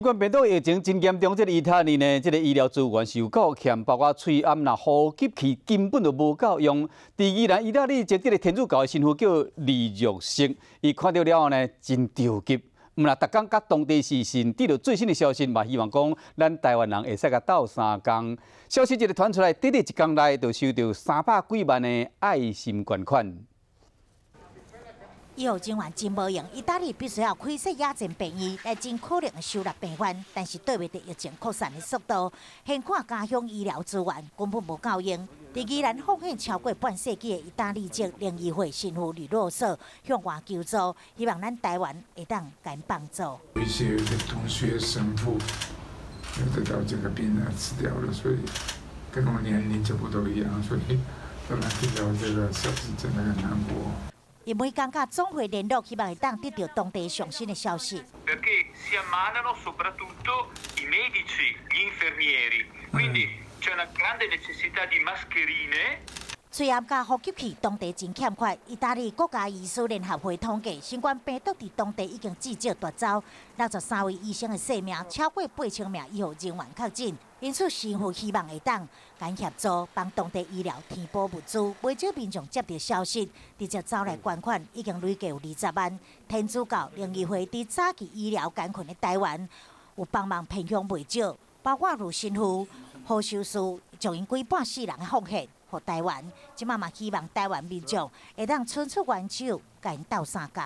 新冠病毒疫情真严重，意大利呢，医疗资源是有够欠，包括喙암啦、呼吸器根本就无够用。第二，意大利一个天主教的神父叫李玉石，伊看到了后呢，真着急。啦，逐工甲当地时事得到最新的消息嘛，希望讲咱台湾人会使甲斗3工。消息一个传出来，短短1工内就收到300几万的爱心捐款。医护人员真无用，意大利必须要开设野战病院来尽可能的收纳病患，但是对袂住疫情扩散的速度，现看家乡医疗资源根本无够用。在宜兰奉献超过半世纪的意大利籍灵医会神父吕洛瑟向外求助，希望咱台湾会当给帮助。有一些同学神父得到这个病死掉了，所以跟我年龄几乎都一样，所以当然听到这个消息真的很难过。 因每工甲总会联络，希望会当得到当地上新的消息。Perché si ammalano soprattutto i medici, gli infermieri, quindi c'è una grande necessità di mascherine. 喙암甲呼吸器当地真欠缺。意大利国家医师联合会统计，新冠病毒伫当地已经至少夺走63位医生的性命，超过8000名医护人员确诊。因此，神父希望会当敢协助，帮当地医疗填补物资。不少民众接到消息，直接走来捐款，已经累计有20万。天主教灵医会伫早期医疗艰困的台湾，有帮忙偏向未少，包括如神父、何修士，将因几半世人的奉献。 互台湾，即马嘛希望台湾民众会当伸出援手，甲因斗3工。